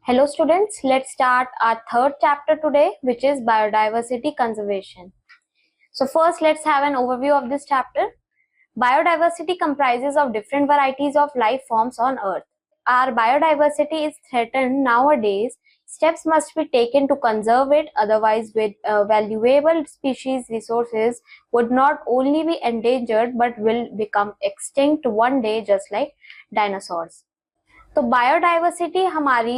Hello students, let's start our third chapter today, which is biodiversity conservation. So first let's have an overview of this chapter. Biodiversity comprises of different varieties of life forms on earth. Our biodiversity is threatened nowadays. Steps must be taken to conserve it, otherwise with valuable species resources would not only be endangered but will become extinct one day just like dinosaurs. तो biodiversity हमारी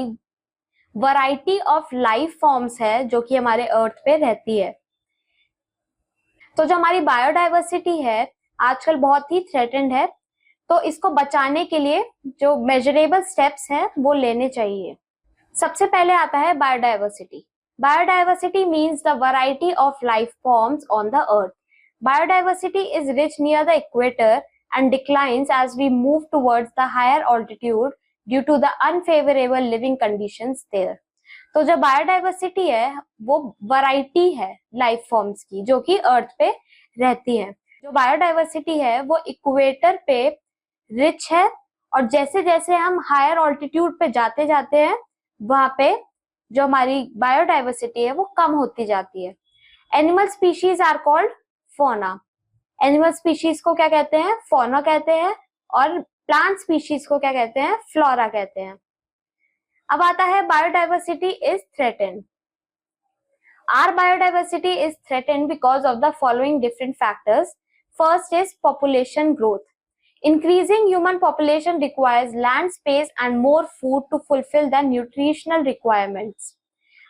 variety of life forms है जो कि हमारे अर्थ पे रहती है। तो जो हमारी बायोडाइवर्सिटी है आजकल बहुत ही थ्रेटेंड है, तो इसको बचाने के लिए जो मेजरेबल स्टेप्स हैं वो लेने चाहिए। सबसे पहले आता है biodiversity. Biodiversity means the variety of life forms on the earth. Biodiversity is rich near the equator and declines as we move towards the higher altitude due to the unfavorable living conditions there. तो जो biodiversity है वो variety है life forms की जो कि अर्थ पे रहती है। जो बायोडाइवर्सिटी है वो इक्वेटर पे रिच है और जैसे जैसे हम हायर ऑल्टीट्यूड पे जाते जाते हैं वहां पे जो हमारी बायोडाइवर्सिटी है वो कम होती जाती है। Animal species are called fauna. Animal species को क्या कहते हैं? फौना कहते हैं। और प्लांट स्पीशीज को क्या कहते हैं? फ्लोरा कहते हैं। अब आता है biodiversity is threatened. Our biodiversity is threatened because of the following different factors. First is population growth. Increasing human population requires land space and more food to fulfill the nutritional requirements.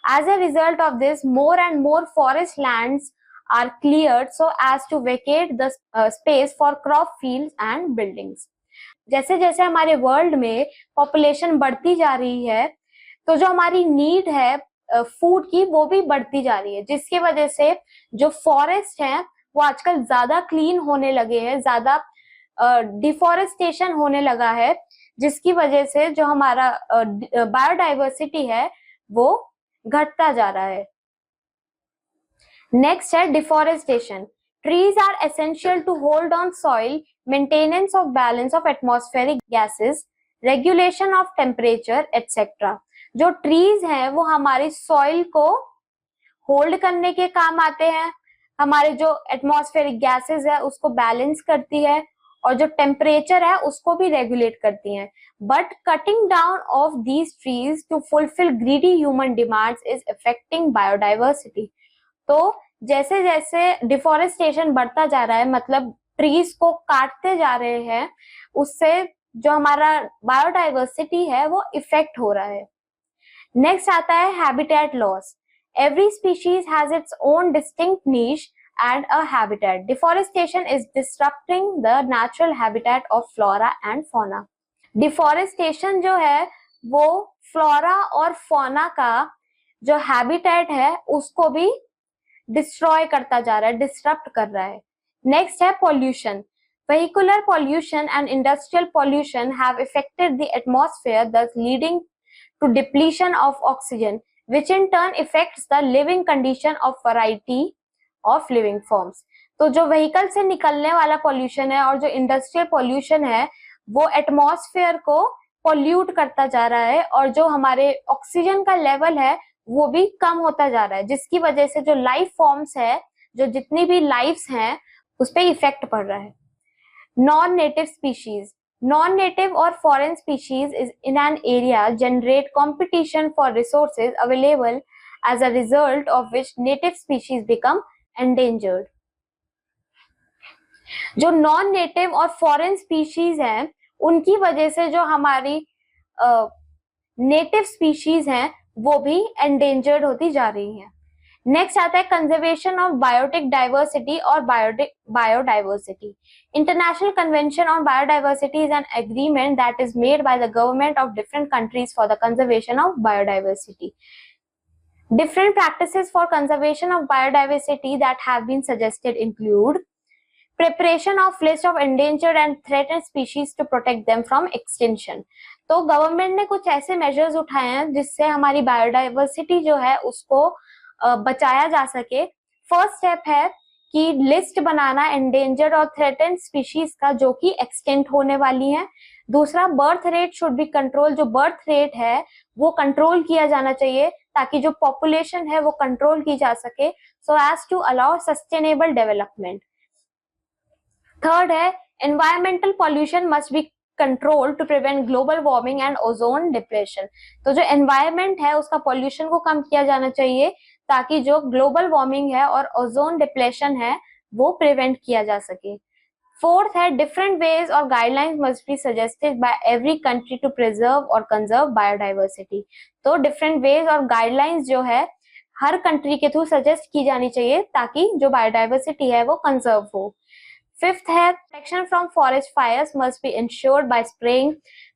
As a result of this, more and more forest lands are cleared so as to vacate the space for crop fields and buildings. जैसे जैसे हमारे world में population बढ़ती जा रही है तो जो हमारी नीड है फूड की वो भी बढ़ती जा रही है, जिसकी वजह से जो फॉरेस्ट हैं वो आजकल ज्यादा क्लीन होने लगे हैं, ज्यादा डिफॉरेस्टेशन होने लगा है, जिसकी वजह से जो हमारा बायोडाइवर्सिटी है वो घटता जा रहा है। नेक्स्ट है deforestation. Trees are essential to hold on soil, maintenance of balance of atmospheric gases, regulation of temperature etcetera. जो ट्रीज हैं वो हमारी सॉइल को होल्ड करने के काम आते हैं, हमारे जो एटमॉस्फेरिक गैसेस है उसको बैलेंस करती है और जो टेम्परेचर है उसको भी रेगुलेट करती हैं। But cutting down of these trees to fulfil greedy human demands is affecting biodiversity. तो जैसे जैसे डिफॉरेस्टेशन बढ़ता जा रहा है, मतलब ट्रीज को काटते जा रहे हैं, उससे जो हमारा बायोडाइवर्सिटी है वो इफेक्ट हो रहा है। नेक्स्ट आता है habitat loss. Every species has its own distinct niche and a habitat. Deforestation is disrupting the natural habitat of flora and fauna. Deforestation जो है वो flora और fauna का जो habitat है उसको भी destroy करता जा रहा है, disrupt कर रहा है। Next है pollution. Vehicular pollution and industrial pollution have affected the atmosphere, thus leading to depletion of oxygen, which in turn affects the living condition of variety of living forms. तो जो व्हीकल से निकलने वाला pollution है और जो industrial pollution है वो एटमॉस्फेयर को पॉल्यूट करता जा रहा है और जो हमारे ऑक्सीजन का लेवल है वो भी कम होता जा रहा है, जिसकी वजह से जो लाइफ फॉर्म्स है, जो जितनी भी लाइफ्स हैं उस पर इफेक्ट पड़ रहा है। Non native species. Non native और foreign species is in an area generate competition for resources available as a result of which native species become endangered. जो नॉन नेटिव और फॉरेन स्पीशीज हैं उनकी वजह से जो हमारी नेटिव स्पीशीज हैं वो भी एंडेंजर्ड होती जा रही हैं। नेक्स्ट आता है कंजर्वेशन ऑफ बायोटिक डाइवर्सिटी और biodiversity. International convention on biodiversity is an agreement that is made by the government of different countries for the conservation of biodiversity. Different practices for conservation of biodiversity that have been suggested include preparation of list of endangered and threatened species to protect them from extinction. तो government ने कुछ ऐसे measures उठाए हैं जिससे हमारी biodiversity जो है उसको बचाया जा सके। फर्स्ट स्टेप है की लिस्ट बनाना एंडेंजर्ड और थ्रेटेंड स्पीशीज का जो कि एक्सटेंट होने वाली हैं। दूसरा, birth rate should be control, जो बर्थ रेट है वो कंट्रोल किया जाना चाहिए ताकि जो पॉपुलेशन है वो कंट्रोल की जा सके, so as to allow sustainable development. Third है, environmental pollution must be control to prevent global warming and ozone depression. तो जो एनवायरमेंट है उसका पॉल्यूशन को कम किया जाना चाहिए ताकि जो ग्लोबल वार्मिंग है और ओजोन डिप्लेशन है वो प्रिवेंट किया जा सके। फोर्थ है, डिफरेंट वेज और guidelines must be suggested by every country to preserve और कंजर्व बायोडाइवर्सिटी। तो डिफरेंट वेज और गाइडलाइंस जो है हर कंट्री के थ्रू सजेस्ट की जानी चाहिए ताकि जो बायोडाइवर्सिटी है वो कंजर्व हो। फिफ्थ है, protection from forest fires must be ensured by spraying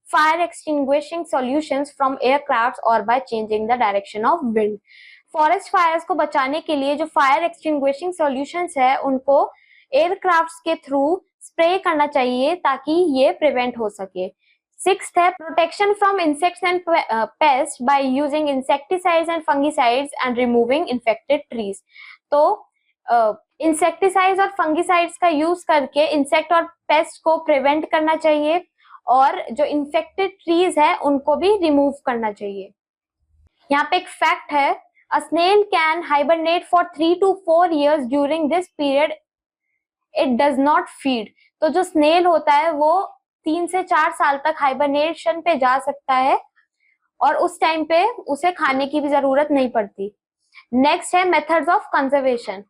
fire extinguishing solutions from aircrafts और by changing the direction of wind. Forest fires को बचाने के लिए जो फायर एक्सटिंग्विशिंग सॉल्यूशंस है उनको एयरक्राफ्ट्स के थ्रू स्प्रे करना चाहिए ताकि ये प्रिवेंट हो सके। सिक्स्थ है, protection from insects and paste by using insecticides and fungicides and removing infected trees. तो इंसेक्टिसाइड्स और फंगिसाइड्स का यूज करके इंसेक्ट और पेस्ट को प्रिवेंट करना चाहिए और जो इन्फेक्टेड ट्रीज है उनको भी रिमूव करना चाहिए। यहाँ पे एक फैक्ट है, a snail can hibernate for 3 to 4 years during this period it does not feed। तो जो स्नेल होता है वो 3 से 4 साल तक हाइबरनेशन पे जा सकता है और उस टाइम पे उसे खाने की भी जरूरत नहीं पड़ती। नेक्स्ट है, methods of conservation.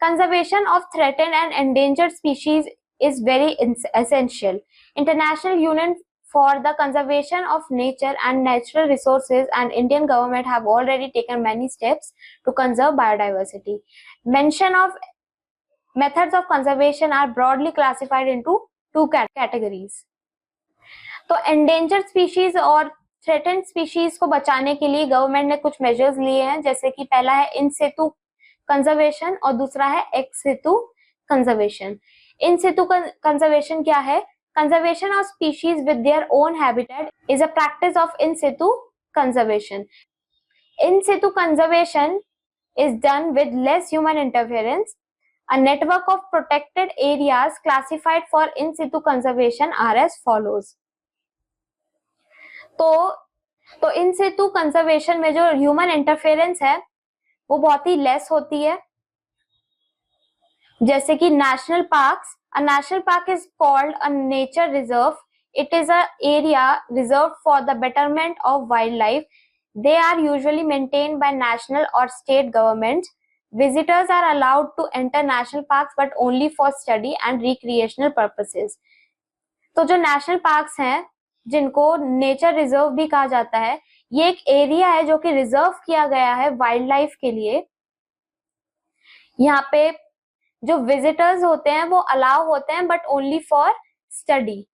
Conservation of threatened and endangered species is very essential. International union for the conservation of nature and natural resources and Indian government have already taken many steps to conserve biodiversity. Mention of methods of conservation are broadly classified into two categories. तो endangered species और threatened species को बचाने के लिए government ने कुछ measures लिए हैं, जैसे कि पहला है इन सितु कंजर्वेशन और दूसरा है एक्स सितु कंजर्वेशन। इन सितु कंजर्वेशन क्या है? Conservation of species with their own habitat is a practice of in situ conservation. In situ conservation is done with less human interference. A network of protected areas classified for in situ conservation are as follows. तो in situ conservation में जो human interference है वो बहुत ही less होती है, जैसे कि national parks. A national park is called a nature reserve. It is an area reserved for the betterment of wildlife. They are usually maintained by national or state governments. Visitors are allowed to enter national parks but only for study and recreational purposes. तो जो national parks हैं जिनको nature reserve भी कहा जाता है, ये एक एरिया है जो कि रिजर्व किया गया है वाइल्ड लाइफ के लिए। यहाँ पे जो विजिटर्स होते हैं वो अलाउ होते हैं but only for study.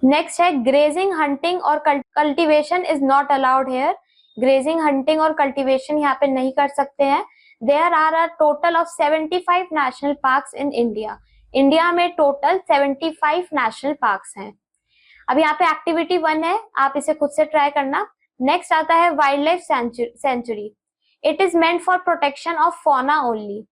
Next है, ग्रेजिंग, हंटिंग और cultivation is not allowed here. Grazing, hunting और कल्टीवेशन यहाँ पे नहीं कर सकते हैं। There are a total of 75 national parks in India. India में टोटल 75 नेशनल पार्क्स हैं। अब यहाँ पे एक्टिविटी 1 है, आप इसे खुद से ट्राई करना। नेक्स्ट आता है wild life sanctuary. It is meant for protection of fauna only.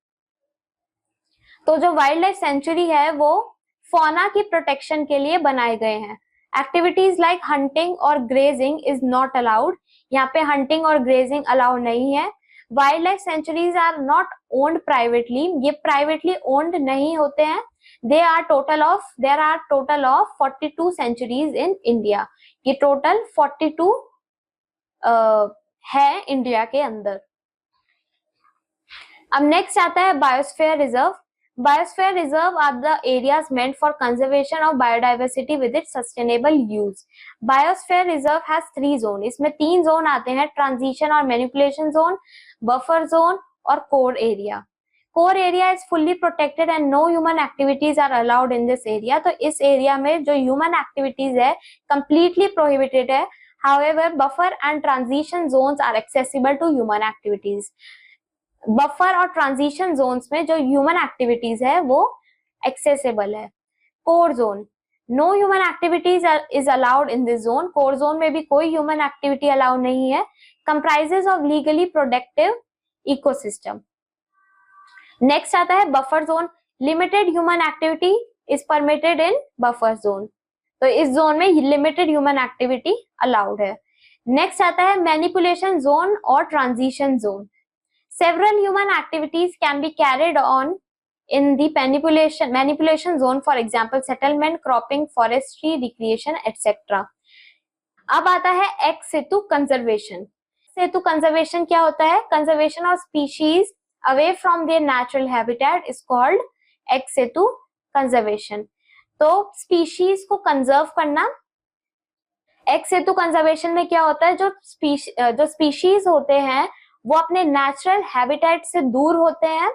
तो जो वाइल्ड लाइफ सेंचुरी है वो फौना की प्रोटेक्शन के लिए बनाए गए हैं। एक्टिविटीज लाइक हंटिंग और ग्रेजिंग इज नॉट अलाउड। यहाँ पे हंटिंग और ग्रेजिंग अलाउ नहीं है। Wildlife sanctuaries are not owned privately, ये प्राइवेटली ओन्ड नहीं होते हैं। There are total of 42 sanctuaries in India. ये टोटल 42 है इंडिया के अंदर। अब नेक्स्ट आता है biosphere reserve. Biosphere reserve are the areas meant for conservation of biodiversity with its sustainable use. Biosphere reserve has 3 zone. इसमें 3 जोन आते हैं, ट्रांजिशन और मैनिपुलेशन जोन, बफर जोन और core area. Core area is fully protected and no human activities are allowed in this area. तो इस area में जो human activities है कंप्लीटली प्रोहिबिटेड है। However, buffer and transition zones are accessible to human activities. Buffer और transition zones में जो human activities है वो एक्सेसिबल है। Core zone, no human activities is allowed in this zone. Core zone में भी कोई ह्यूमन एक्टिविटी अलाउ नहीं है। Comprises of legally productive ecosystem. Next आता है buffer zone, limited human activity is permitted in buffer zone, तो इस zone में लिमिटेड ह्यूमन एक्टिविटी अलाउड है। नेक्स्ट आता है मैनिपुलेशन जोन और transition zone, several human activities can be carried on in the manipulation zone, for example settlement, cropping, forestry, recreation, etc. अब आता है ex situ conservation. situ conservation क्या होता है? Conservation of species away from their natural habitat is called ex situ conservation. तो species को conserve करना, ex situ conservation में क्या होता है, जो species होते हैं वो अपने natural habitat से दूर होते हैं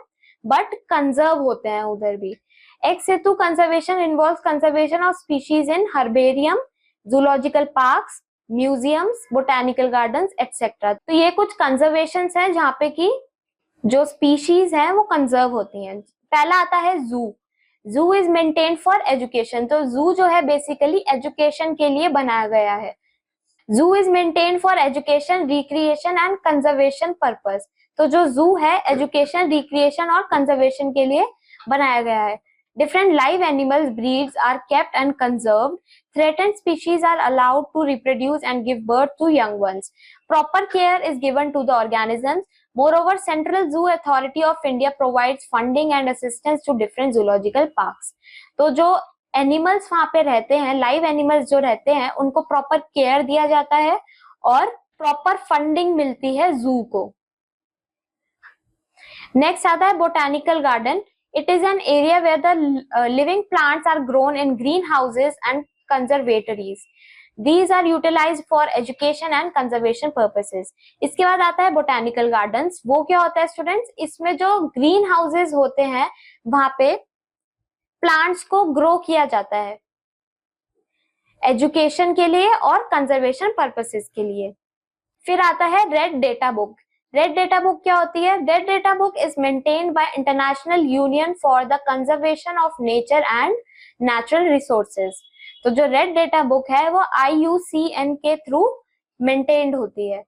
बट कंजर्व होते हैं उधर भी। ex situ conservation involves conservation of species in herbarium, zoological parks, museums, botanical gardens, etc. तो ये कुछ conservations हैं जहाँ पे कि जो species हैं वो कंजर्व होती हैं। पहला आता है zoo. zoo is maintained for education, तो zoo जो है बेसिकली एजुकेशन के लिए बनाया गया है। zoo is maintained for education, recreation and conservation purpose. तो जो जू है एजुकेशन, रिक्रिएशन और कंजर्वेशन के लिए बनाया गया है। Different live animals breeds are kept and conserved, threatened species are allowed to reproduce and give birth to young ones, proper care is given to the organisms, moreover central zoo authority of India provides funding and assistance to different zoological parks. तो जो animals वहां पे रहते हैं, live animals जो रहते हैं, उनको प्रॉपर केयर दिया जाता है और प्रॉपर फंडिंग मिलती है जू को। नेक्स्ट आता है botanical garden. It is an area where the living plants are grown in green houses and conservatories. These are utilized for education and conservation purposes. इसके बाद आता है बोटानिकल गार्डन्स. वो क्या होता है स्टूडेंट्स? इसमें जो ग्रीन हाउसेज होते हैं वहां पे प्लांट्स को ग्रो किया जाता है एजुकेशन के लिए और कंजर्वेशन पर्पसेस के लिए. फिर आता है red data book. Red data book क्या होती है? Red data book is maintained by international union for the conservation of nature and natural resources. तो जो रेड डेटा बुक है वो IUCN के थ्रू मेंटेन्ड होती है.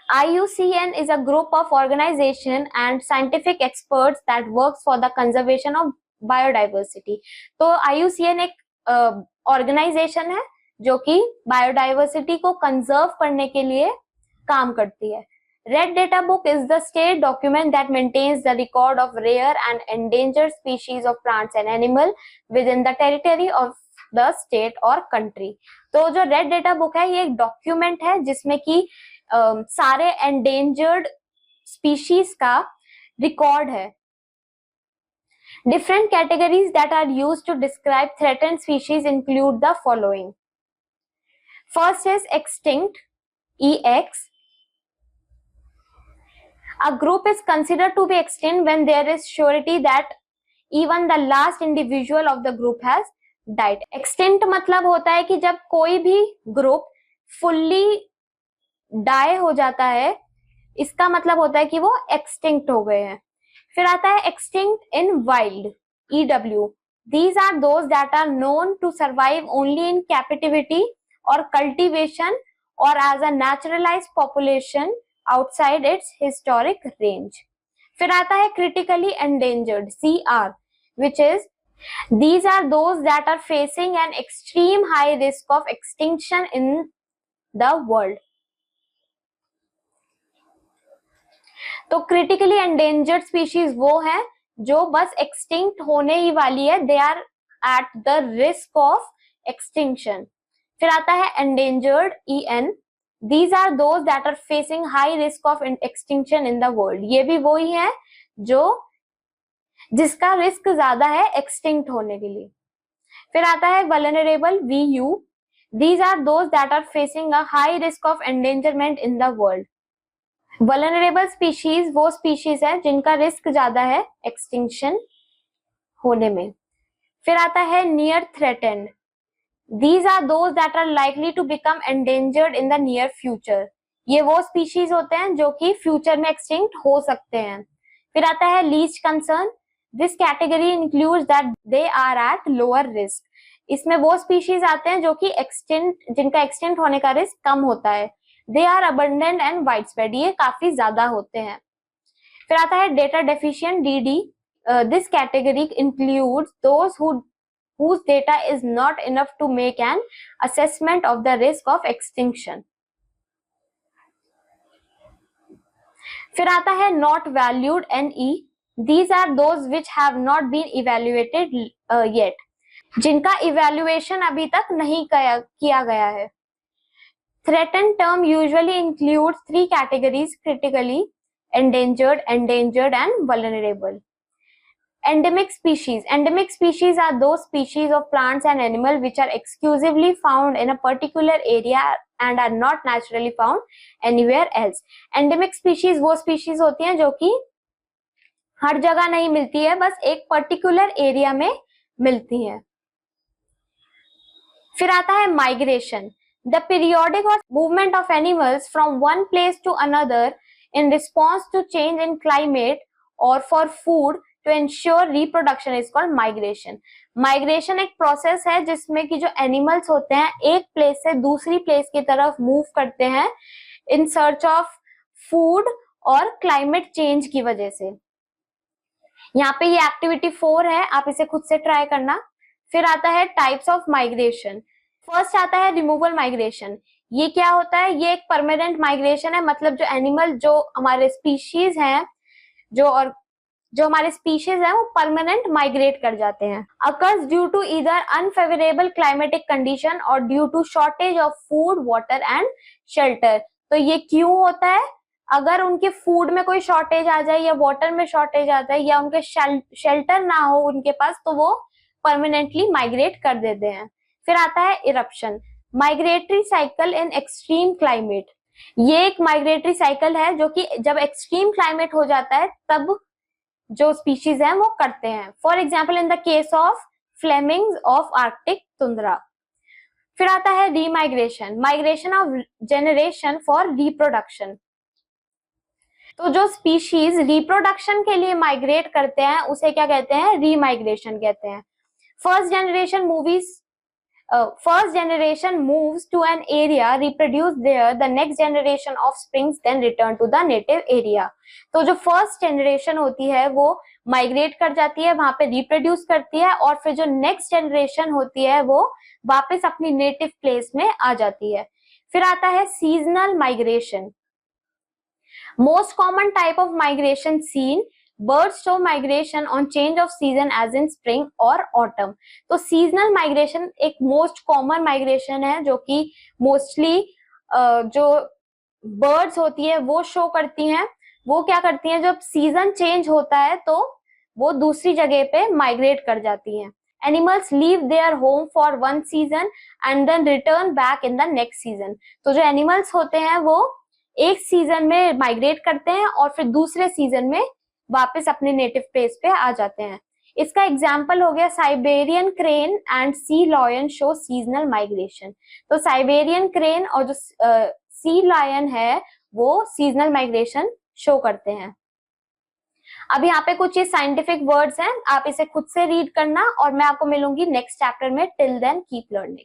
IUCN is a group of organization and scientific experts that works for the conservation of biodiversity. तो IUCN एक organisation है जो कि बायोडाइवर्सिटी को कंजर्व करने के लिए काम करती है. Red Data Book is the state document that maintains the record of rare and endangered species of plants and animal within the territory of the state or country. तो जो रेड डेटा बुक है ये एक document है जिसमें कि सारे endangered species का रिकॉर्ड है. Different categories that are used to describe threatened species include the following. First is extinct, EX. A group is considered to be extinct when there is surety that even the last individual of the group has died. Extinct मतलब होता है कि जब कोई भी group fully die हो जाता है, इसका मतलब होता है कि वो extinct हो गए हैं. फिर आता है extinct in wild, EW. These are those that are known to survive only in captivity or cultivation or as a naturalized population outside its historic range. फिर आता है critically endangered, CR, which is these are those that are facing an extreme high risk of extinction in the world. तो critically endangered species वो है जो बस extinct होने ही वाली है, they are at the risk of extinction. फिर आता है endangered, EN. These are those that are facing high risk of extinction in the world. ये भी वही है जो जिसका रिस्क ज्यादा है एक्सटिंक्ट होने के लिए. फिर आता है vulnerable, VU. These are those that are facing a high risk of endangerment in the world. Vulnerable species वो स्पीशीज है जिनका रिस्क ज्यादा है एक्सटिंक्शन होने में. फिर आता है near threatened. These are those that are likely to become endangered in the near future. ये वो स्पीशीज होते हैं जो कि फ्यूचर में एक्सटिंक्ट हो सकते हैं. फिर आता है least concern. This category includes that they are at lower risk. इसमें वो स्पीशीज आते हैं जो कि जिनका एक्सटिंक्ट होने का रिस्क कम होता है. They are abundant and widespread. ये काफी ज्यादा होते हैं. फिर आता है data deficient DD. This category includes those whose data is not enough to make an assessment of the risk of extinction. फिर आता है not valued NE. These are those which have not been evaluated yet. जिनका evaluation अभी तक नहीं किया गया है. Threatened term usually includes 3 categories: critically endangered, and vulnerable. Endemic species. Endemic species are those species of plants and animals which are exclusively found in a particular area and are not naturally found anywhere else. Endemic species वो species होती हैं जो कि हर जगह नहीं मिलती है, बस एक particular area में मिलती हैं. फिर आता है migration. The periodic movement of animals from one place to another in response to change in climate or for food to ensure reproduction is called migration. Migration एक प्रोसेस है जिसमें कि जो एनिमल्स होते हैं एक प्लेस से दूसरी प्लेस की तरफ मूव करते हैं इन सर्च ऑफ फूड और क्लाइमेट चेंज की वजह से. यहाँ पे ये एक्टिविटी 4 है, आप इसे खुद से ट्राई करना. फिर आता है टाइप्स ऑफ माइग्रेशन. फर्स्ट आता है रिमूवल माइग्रेशन. ये क्या होता है? ये एक परमानेंट माइग्रेशन है, मतलब जो एनिमल जो हमारे स्पीशीज हैं जो हमारे स्पीशीज हैं वो परमानेंट माइग्रेट कर जाते हैं. Occurs due to either unfavourable climatic condition और due to shortage of food, water and shelter. तो ये क्यों होता है? अगर उनके फूड में कोई शॉर्टेज आ जाए या वाटर में शॉर्टेज आ जाए या उनके शेल्टर ना हो उनके पास, तो वो परमानेंटली माइग्रेट कर देते हैं. फिर आता है eruption. Migratory cycle in extreme climate. ये एक माइग्रेटरी साइकिल है जो कि जब एक्सट्रीम क्लाइमेट हो जाता है तब जो स्पीशीज हैं वो करते हैं. For example in the case of flamingos of Arctic tundra. फिर आता है remigration. Migration of generation for reproduction. तो जो स्पीशीज रिप्रोडक्शन के लिए माइग्रेट करते हैं उसे क्या कहते हैं? रीमाइग्रेशन कहते हैं. First generation moves to an area, reproduce there, the next generation offsprings then return to the native area. तो जो फर्स्ट जनरेशन होती है वो माइग्रेट कर जाती है, वहां पे रिप्रोड्यूस करती है और फिर जो नेक्स्ट जनरेशन होती है वो वापस अपनी नेटिव प्लेस में आ जाती है. फिर आता है seasonal migration. Most common type of migration seen. Birds show migration on change of season as in spring or autumn. तो seasonal migration एक most common migration है जो कि mostly जो birds होती है वो show करती हैं. वो क्या करती हैं? जब season change होता है तो वो दूसरी जगह पे migrate कर जाती हैं. Animals leave their home for one season and then return back in the next season. तो जो animals होते हैं वो एक सीजन में माइग्रेट करते हैं और फिर दूसरे सीजन में वापस अपने नेटिव प्लेस पे आ जाते हैं. इसका एग्जाम्पल हो गया Siberian crane and sea lion show seasonal migration. तो साइबेरियन क्रेन और जो सी लॉयन है वो सीजनल माइग्रेशन शो करते हैं. अब यहाँ पे कुछ ये साइंटिफिक वर्ड्स हैं, आप इसे खुद से रीड करना और मैं आपको मिलूंगी नेक्स्ट चैप्टर में. Till then keep learning.